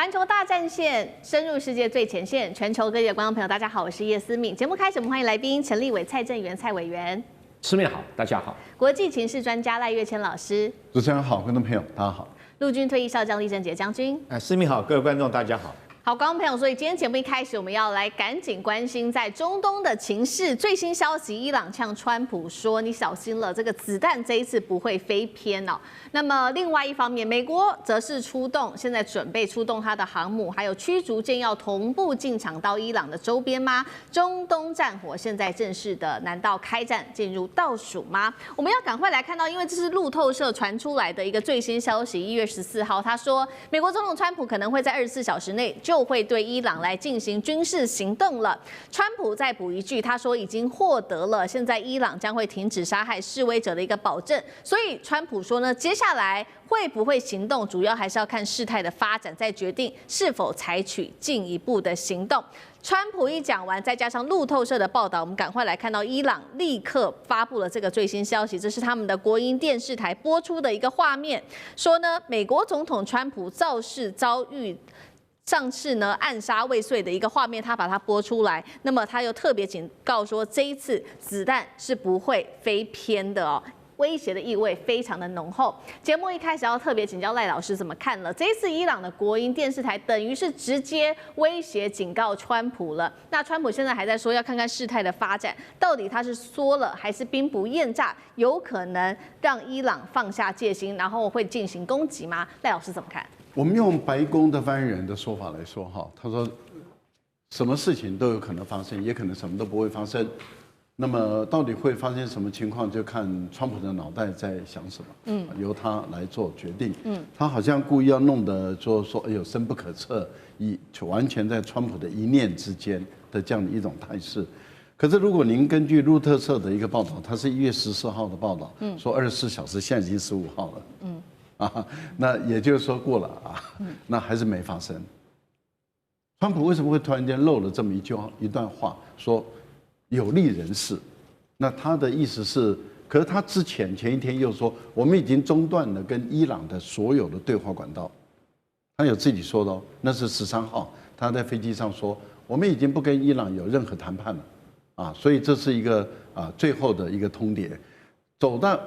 環球大戰線深入世界最前線，全球各地的觀眾朋友，大家好，我是葉思敏。節目開始，我們歡迎來賓陳立偉、蔡正元、蔡委員。思敏好，大家好。國際情勢專家賴岳謙老師。主持人好，觀眾朋友大家好。陸軍退役少將李正傑將軍。思敏好，各位觀眾大家好。好，觀眾朋友，所以今天節目一開始，我們要來趕緊關心在中東的情勢。最新消息，伊朗嗆川普說：“你小心了，這個子彈這一次不會飛偏哦。”那麼另外一方面，美國則是出動，現在準備出動它的航母，還有驅逐艦要同步進場到伊朗的周邊嗎？中東戰火現在正式的，難道開戰進入倒數嗎？我們要趕快來看到，因為這是路透社傳出來的一個最新消息。1月14號，他說，美國總統川普可能會在24小時內就會對伊朗來進行軍事行動了。川普再補一句，他說已經獲得了現在伊朗將會停止殺害示威者的一個保證。所以川普說呢，接下來會不會行動，主要還是要看事態的發展，再決定是否採取進一步的行動。川普一講完，再加上路透社的報道，我們趕快來看到伊朗立刻發布了這個最新消息，這是他們的國營電視台播出的一個畫面，說呢，美國總統川普造勢遭遇上次呢暗殺未遂的一個畫面，他把它播出來。那麼他又特別警告說，這一次子彈是不會飛偏的哦。威脅的意味非常的濃厚。節目一開始要特別請教賴老師怎麼看了？這一次伊朗的國營電視台等於是直接威脅警告川普了。那川普現在還在說要看看事態的發展，到底他是說了還是兵不厭詐，有可能讓伊朗放下戒心，然後會進行攻擊嗎？賴老師怎麼看？我們用白宮的發言人的說法來說哈，他說什麼事情都有可能發生，也可能什麼都不會發生。那麼到底會發生什麼情況，就看川普的腦袋在想什麼，由他來做決定。他好像故意要弄得說哎呦深不可測，完全在川普的一念之間的這樣的一種態勢。可是如果您根據路透社的一個報道，它是1月14號的報道，說24小時，現在已經15號了，那也就是說過了啊，那還是沒發生。川普為什麼會突然間漏了這麼一段話，說有利人士？那他的意思是，可是他前一天又說，我們已經中斷了跟伊朗的所有的對話管道。他有自己說的哦，那是13號，他在飛機上說，我們已經不跟伊朗有任何談判了，啊，所以這是一個最後的一個通牒。走到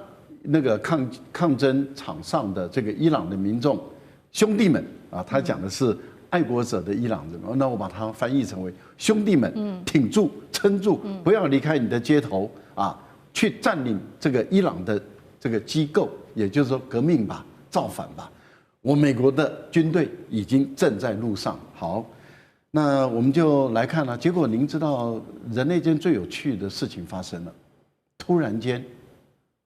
那個抗爭場上的這個伊朗的民眾兄弟們啊，他講的是愛國者的伊朗人，那我把它翻譯成為兄弟們，挺住、撐住，不要離開你的街頭啊，去佔領這個伊朗的這個機構，也就是說革命吧，造反吧。我美國的軍隊已經正在路上。好，那我們就來看了。結果您知道，人類間最有趣的事情發生了，突然間，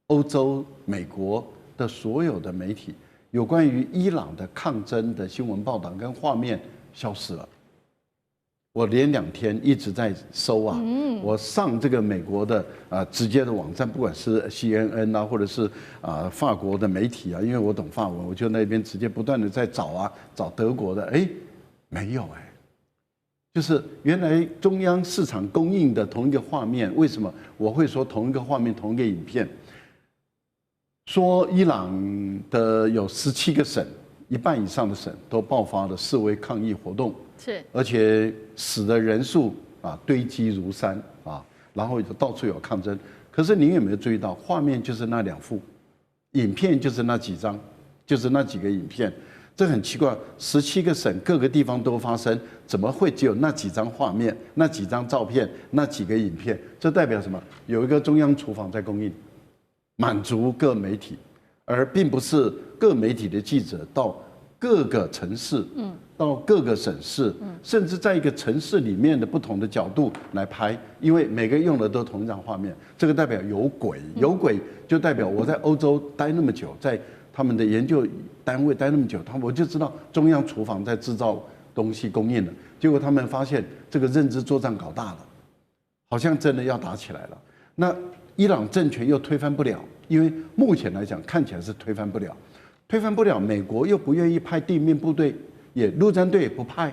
歐洲、美國的所有的媒體有關於伊朗的抗爭的新聞報道跟畫面消失了。我連2天一直在搜啊，我上這個美國的直接的網站，不管是 CNN 啊，或者是法國的媒體啊，因為我懂法文，我就那邊直接不斷的在找啊，找德國的，沒有就是原來中央市場供應的同一個畫面，為什麼我會說同一個畫面、同一個影片？說伊朗的有17個省，一半以上的省都爆發了示威抗議活動，是，而且死的人數堆積如山啊，然後到處有抗爭。可是您有沒有注意到，畫面就是那2幅，影片就是那幾張，就是那幾個影片。這很奇怪，17個省各個地方都發生，怎麼會只有那幾張畫面、那幾張照片、那幾個影片？這代表什麼？有一個中央廚房在供應，滿足各媒體，而並不是各媒體的記者到各個城市，到各個省市，甚至在一個城市裡面的不同的角度來拍，因為每個人用的都同一張畫面，這個代表有鬼，有鬼就代表我在歐洲待那麼久，在他們的研究單位待那麼久，我就知道中央廚房在制造東西供應了。結果他們發現這個認知作戰搞大了，好像真的要打起来了。那伊朗政權又推翻不了，因為目前來講看起來是推翻不了，美國又不願意派地面部隊，也陸戰隊也不派，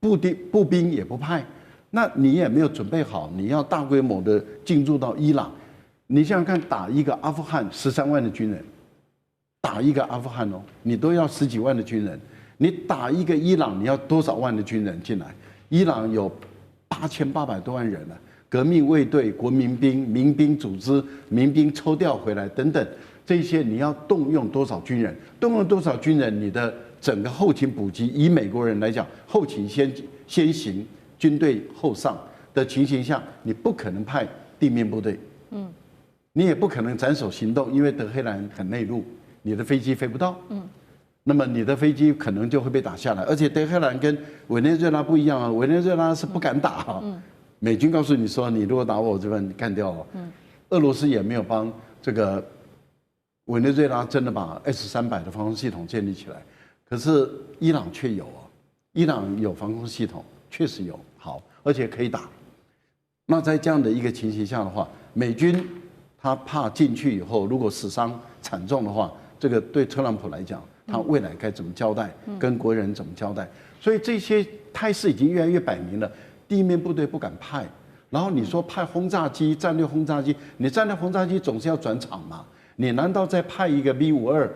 步兵也不派，那你也沒有準備好，你要大規模的進入到伊朗，你想想看，打一個阿富汗13萬的軍人，打一個阿富汗哦，你都要10幾萬的軍人，你打一個伊朗，你要多少萬的軍人進來？伊朗有8800多萬人了，革命衛隊、國民兵、民兵組織、民兵抽調回來等等，這些你要動用多少軍人？動用多少軍人？你的整個後勤補給，以美國人來講，後勤先行，軍隊後上的情形下，你不可能派地面部隊，你也不可能斬首行動，因為德黑蘭很內陸，你的飛機飛不到，那麼你的飛機可能就會被打下來。而且德黑蘭跟委內瑞拉不一樣啊，委內瑞拉是不敢打啊，美軍告訴你說，你如果打我這邊幹掉了，俄羅斯也沒有幫這個委內瑞拉真的把 S-300的防空系統建立起來，可是伊朗卻有啊，伊朗有防空系統，確實有好，而且可以打。那在這樣的一個情形下的話，美軍他怕進去以後，如果死傷慘重的話，這個對特朗普來講，他未來該怎麼交代，跟國人怎麼交代？所以這些態勢已經越來越擺明了，地面部隊不敢派。然後你說派轟炸機、戰略轟炸機，你戰略轟炸機總是要轉場嘛？你難道再派一個 V-52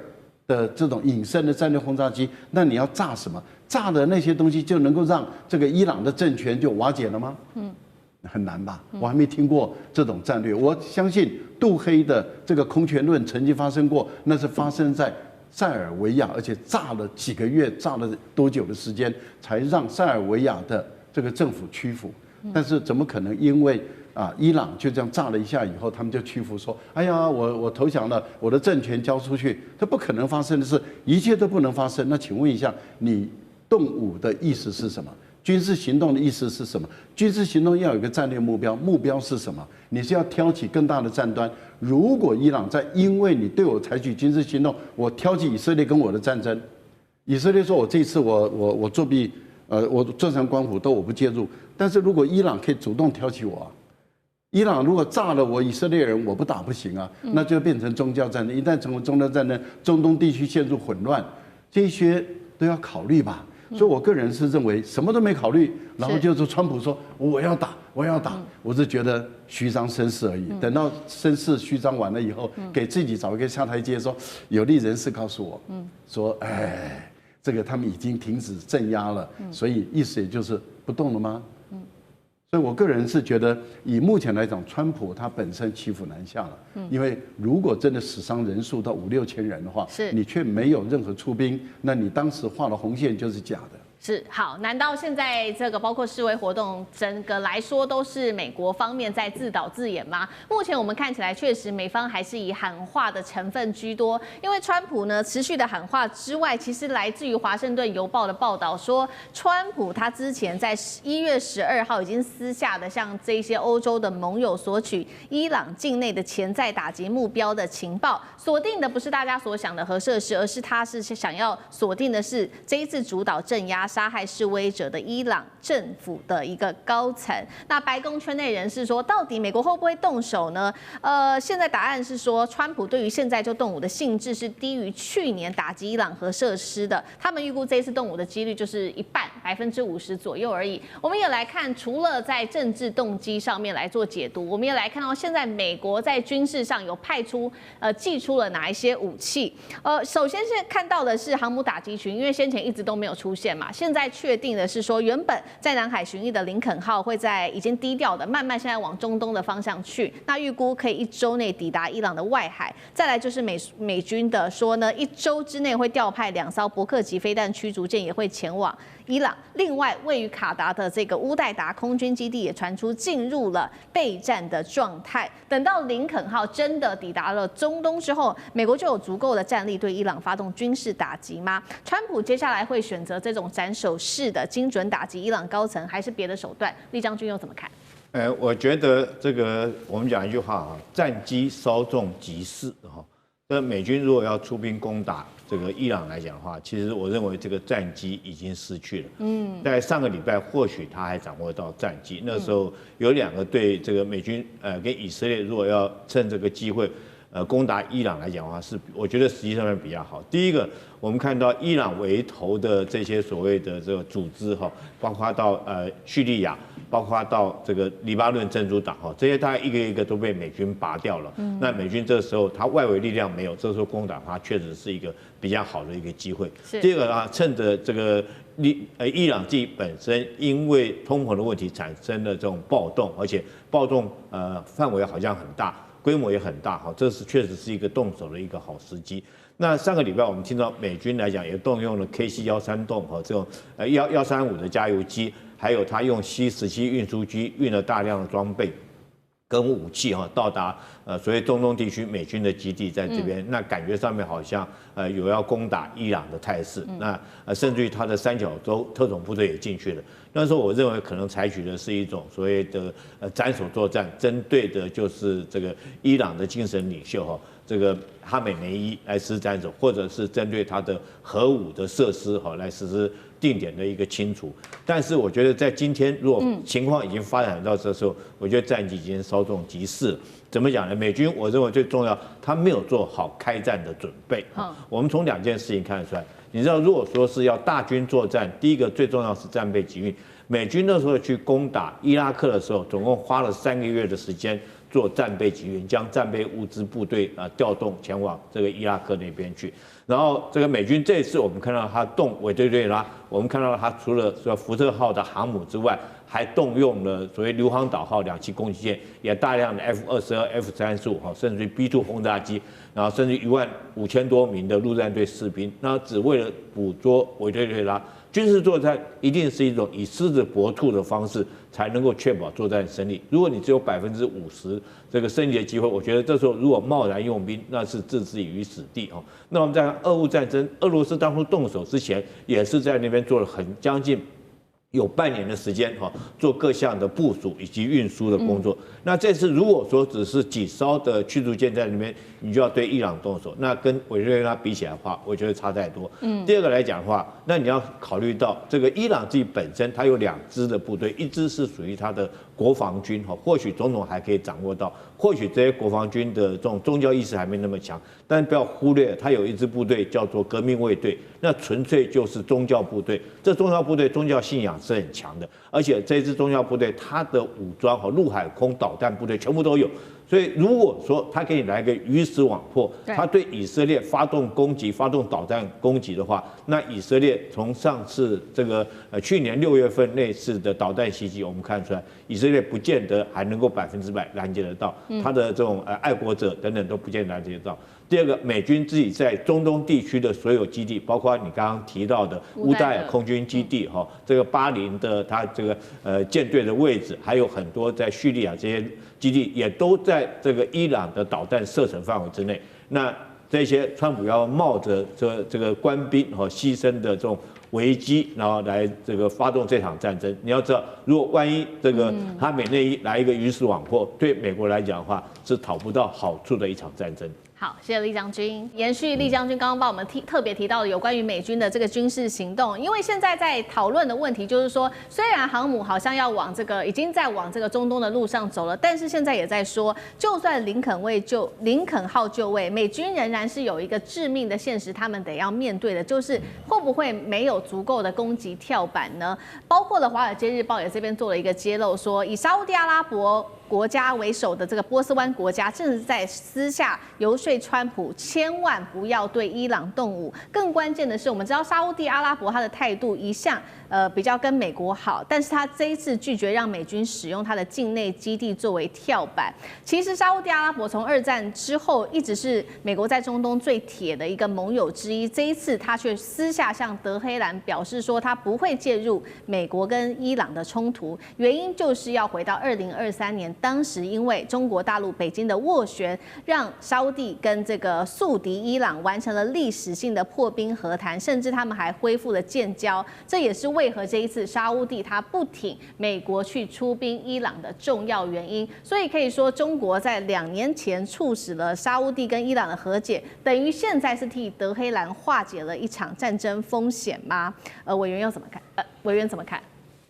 的這種隱身的戰略轟炸機？那你要炸什麼？炸的那些東西就能夠讓這個伊朗的政權就瓦解了嗎？很難吧？我還沒聽過這種戰略。我相信杜黑的這個空權論曾經發生過，那是發生在塞爾維亞，而且炸了幾個月，炸了多久的時間，才讓塞爾維亞的這個政府屈服。但是怎麼可能因為伊朗就這樣炸了一下以後，他們就屈服說，哎呀，我投降了，我的政權交出去？這不可能發生的事，一切都不能發生。那請問一下，你動武的意思是什麼？軍事行動的意思是什麼？軍事行動要有一個戰略目標，目標是什麼？你是要挑起更大的戰端。如果伊朗在因為你对我採取軍事行動，我挑起以色列跟我的戰爭，以色列說我這次我作弊，我坐山觀虎都我不介入。但是如果伊朗可以主動挑起我，伊朗如果炸了我以色列人，我不打不行啊，那就變成宗教戰爭。一旦成為宗教戰爭，中東地區陷入混亂，這些都要考慮吧。所以我個人是認為什麼都沒考慮，然後就是川普說我要打，我要打，我是覺得虛張聲勢而已。等到聲勢虛張完了以後，給自己找一個下台階，說有利人士告訴我，說哎，這個他們已經停止鎮壓了，所以意思也就是不動了嗎？所以我個人是覺得，以目前來講，川普他本身騎虎難下了。因為如果真的死傷人數到5、6千人的話，你卻沒有任何出兵，那你當時畫的紅線就是假的。是好，難道現在這個包括示威活動，整個來說都是美國方面在自導自演嗎？目前我們看起來，確實美方還是以喊話的成分居多。因為川普呢持續的喊話之外，其實來自於華盛頓郵報的報道說，川普他之前在1月12號已經私下的向這些歐洲的盟友索取伊朗境內的潛在打擊目標的情報，鎖定的不是大家所想的核設施，而是他是想要鎖定的是這一次主導鎮壓殺害示威者的伊朗政府的一個高層。那白宮圈內人士說，到底美國會不會動手呢？現在答案是說，川普對於現在就動武的興致是低於去年打擊伊朗核設施的。他們預估這一次動武的幾率就是一半，50%左右而已。我們也來看，除了在政治動機上面來做解讀，我們也來看到現在美國在軍事上有派出祭出了哪一些武器。首先是看到的是航母打擊群，因為先前一直都沒有出現嘛。現在確定的是說，原本在南海巡弋的林肯號會在已經低調的慢慢現在往中東的方向去，那預估可以1周內抵達伊朗的外海。再來就是美軍的說呢，1周之內會調派2艘伯克級飛彈驅逐艦也會前往伊朗。另外，位於卡達的這個烏代達空軍基地也傳出進入了備戰的狀態。等到林肯號真的抵達了中東之後，美國就有足夠的戰力對伊朗發動軍事打擊嗎？川普接下來會選擇這種斬首式的精準打擊伊朗高層，還是別的手段？酈將軍又怎麼看？我覺得這個我們講一句話啊，戰機稍縱即逝哈。那美軍如果要出兵攻打這個伊朗來講的話，其實我認為這個戰機已經失去了。在上個禮拜或許他還掌握到戰機，那時候有2個對這個美軍跟以色列如果要趁這個機會攻打伊朗來講的話，我覺得實際上面比較好。第一個，我們看到伊朗為頭的這些所謂的這個組織哈，包括到敘利亞，包括到這個黎巴嫩真主黨哈，這些大概一個一個都被美軍拔掉了。那美軍這時候他外圍力量沒有，這時候攻打它確實是一個比較好的一個機會。第二個啊，趁着這個伊朗自己本身因為通膨的問題產生了這種暴動，而且暴動範圍好像很大。規模也很大，哈，這是確實是一個動手的一個好時機。那上個禮拜我們聽到美軍來講也動用了 KC-136和這種135的加油機，還有他用 C-17運輸機運了大量的裝備跟武器哈，到達所謂中東地區美軍的基地在這邊，那感覺上面好像有要攻打伊朗的態勢，那甚至於他的三角洲特種部隊也進去了。那時候我認為可能採取的是一種所謂的斬首作戰，針對的就是這個伊朗的精神領袖哈，這個哈美內伊來實施斬首，或者是針對他的核武的設施哈來實施定點的一個清除。但是我覺得在今天，如果情況已經發展到這時候，我覺得戰機已經稍縱即逝了。怎麼講呢？美軍我認為最重要，他沒有做好開戰的準備。我們從2件事情看得出來。你知道，如果說是要大軍作戰，第一個最重要是戰備集運。美軍那時候去攻打伊拉克的時候，總共花了3個月的時間做戰備集運，將戰備物資部隊調動前往這個伊拉克那邊去。然後這個美軍這一次，我們看到他動委內瑞拉，我們看到他除了說福特號的航母之外，還動用了所謂硫磺島號2棲攻擊艦，也大量的 F-22、F-35哈，甚至於 B-2轟炸機，然後甚至15000多名的陸戰隊士兵，那只為了捕捉委內瑞拉。軍事作戰一定是一種以獅子搏兔的方式，才能夠確保作戰勝利。如果你只有50%這個勝利的機會，我覺得這時候如果貿然用兵，那是置自己於死地哦。那我們在俄烏戰爭，俄羅斯當初動手之前，也是在那邊做了將近有半年的時間哈，做各項的部署以及運輸的工作。那這次如果說只是幾艘的驅逐艦在裡面，你就要對伊朗動手，那跟委内瑞拉比起來的話，我覺得差太多。第二個來講的話，那你要考慮到這個伊朗自己本身，它有2支的部隊，一支是屬於它的國防軍哈，或許總統還可以掌握到，或許這些國防軍的這種宗教意識還沒那麼強，但不要忽略，它有一支部隊叫做革命衛隊，那純粹就是宗教部隊。這宗教部队宗教信仰是很強的，而且這支宗教部队它的武裝和陸海空導彈部隊全部都有。所以如果說他給你來個魚死網破，他對以色列發動攻擊、發動導彈攻擊的話，那以色列從上次這個去年6月份那次的導彈襲擊，我們看出來，以色列不見得還能夠100%攔截得到，他的這種愛國者等等都不見得攔截得到。第二個，美軍自己在中東地區的所有基地，包括你剛剛提到的烏代爾空軍基地，哈，這個巴林的它這個艦隊的位置，還有很多在敘利亞這些基地，也都在這個伊朗的導彈射程範圍之內。那這些川普要冒着這個官兵和犧牲的這種危機，然後來這個發動這場戰爭。你要知道，如果萬一這個哈美內伊來一個魚死網破，對美國來講的話，是討不到好處的一場戰爭。好，謝謝酈將軍。延續酈將軍剛剛幫我們特別提到的有關於美軍的這個軍事行動，因為現在在討論的問題就是說，雖然航母好像要往已經在往這個中東的路上走了，但是現在也在說，就算林肯號就位，美軍仍然是有一個致命的現實，他們得要面對的，就是會不會沒有足夠的攻擊跳板呢？包括了《華爾街日報》也這邊做了一個揭露，說以沙烏地阿拉伯國家為首的這個波斯灣國家，正是在私下遊說川普千萬不要對伊朗動武。更關鍵的是，我們知道沙烏地阿拉伯他的態度一向比較跟美國好，但是他這一次拒絕讓美軍使用他的境內基地作為跳板。其實沙烏地阿拉伯從2戰之後一直是美國在中東最鐵的一個盟友之一，這一次他卻私下向德黑蘭表示說他不會介入美國跟伊朗的衝突，原因就是要回到2023年。當時因為中國大陸北京的斡旋，讓沙烏地跟這個宿敵伊朗完成了歷史性的破冰和談，甚至他們還恢復了建交。這也是為何這一次沙烏地他不挺美國去出兵伊朗的重要原因。所以可以說，中國在2年前促使了沙烏地跟伊朗的和解，等於現在是替德黑蘭化解了一場戰爭風險嗎？委員又怎麼看？委員怎麼看？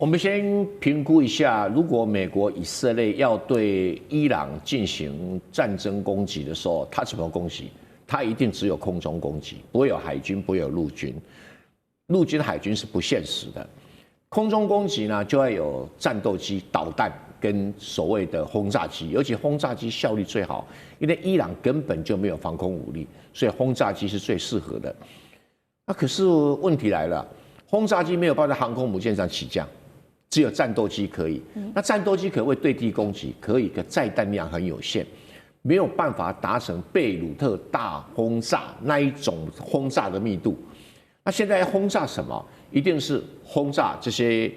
我們先評估一下，如果美國以色列要對伊朗進行戰爭攻擊的時候，它怎麼攻擊？它一定只有空中攻擊，不會有海軍，不會有陸軍。陸軍、海軍是不現實的。空中攻擊呢，就要有戰鬥機、導彈跟所謂的轟炸機，尤其轟炸機效率最好，因為伊朗根本就沒有防空武力，所以轟炸機是最適合的。那可是問題來了，轟炸機沒有辦法在航空母艦上起降。只有戰鬥機可以，那戰鬥機可不可以對地攻擊？可以，可載彈量很有限，沒有辦法達成貝魯特大轟炸那一種轟炸的密度。那現在要轟炸什麼？一定是轟炸這些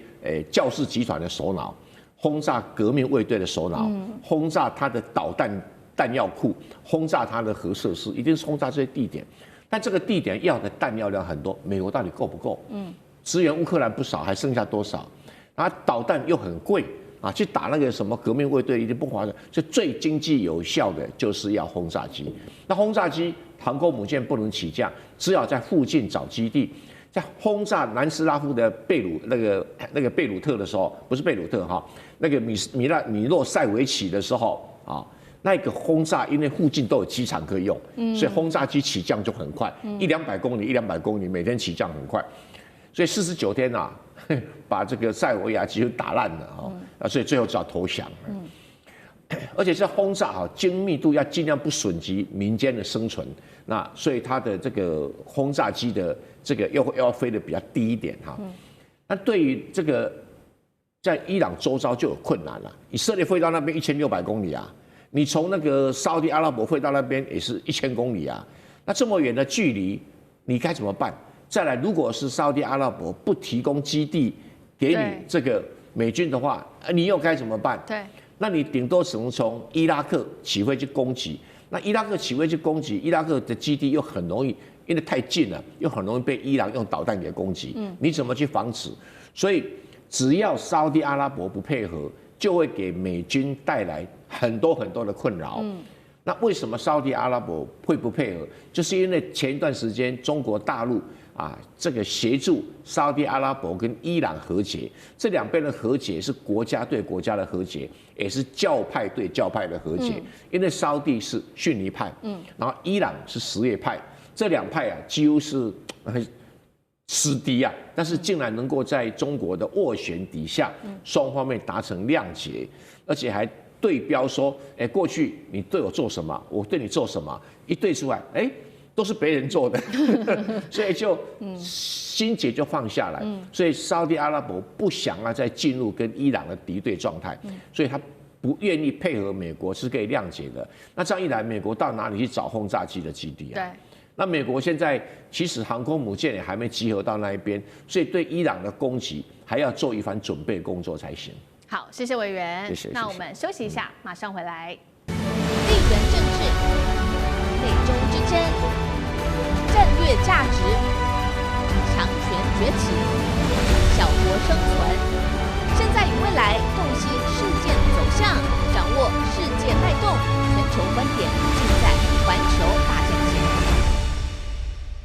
教士集團的首腦，轟炸革命衛隊的首腦，轟炸他的導彈彈藥庫，轟炸他的核設施，一定是轟炸這些地點。但這個地點要的彈藥量很多，美國到底夠不夠？支援烏克蘭不少，還剩下多少？啊，導彈又很貴啊，去打那個什麼革命衛隊一定不划算，所以最經濟有效的就是要轟炸機。那轟炸機航空母艦不能起降，只好在附近找基地。在轟炸南斯拉夫的貝魯特的時候，不是貝魯特哈，那個米洛塞維奇的時候啊，那個轟炸因為附近都有機場可以用，所以轟炸機起降就很快，100-200公里，100-200公里，每天起降很快，所以49天啊。把這個塞爾維亞幾乎打爛了啊，所以最後只好投降。而且是轟炸啊，精密度要盡量不損及民間的生存。那所以它的這個轟炸機的這個要飛得比較低一點哈。那對於這個在伊朗周遭就有困難了。以色列飛到那邊1600公里啊，你從那個沙特阿拉伯飛到那邊也是1000公里啊。那這麼遠的距離，你該怎麼辦？再來，如果是沙特阿拉伯不提供基地給你這個美軍的話，你又該怎麼辦？對，那你頂多只能從伊拉克起飛去攻擊。那伊拉克起飛去攻擊，伊拉克的基地又很容易，因為太近了，又很容易被伊朗用導彈給攻擊。你怎麼去防止？所以只要沙特阿拉伯不配合，就會給美軍帶來很多很多的困擾。那為什麼沙特阿拉伯會不配合？就是因為前一段時間中國大陸這個協助沙特阿拉伯跟伊朗和解，這兩邊的和解是國家對國家的和解，也是教派對教派的和解。因為沙特是遜尼派，然後伊朗是什葉派，這兩派幾乎是死敵啊，但是竟然能夠在中國的斡旋底下，雙方面達成諒解，而且還對標說，過去你對我做什麼，我對你做什麼，一對出來，都是別人做的，所以就心結就放下來。所以沙特阿拉伯不想要再進入跟伊朗的敵對狀態，所以他不願意配合美國是可以諒解的。那這樣一來，美國到哪裡去找轟炸機的基地啊？對。那美國現在其實航空母艦也還沒集合到那一邊，所以對伊朗的攻擊還要做一番準備工作才行。好，謝謝委員。謝謝。那我們休息一下，馬上回來。地緣政治、美中之爭、戰略價值、強權崛起，小國生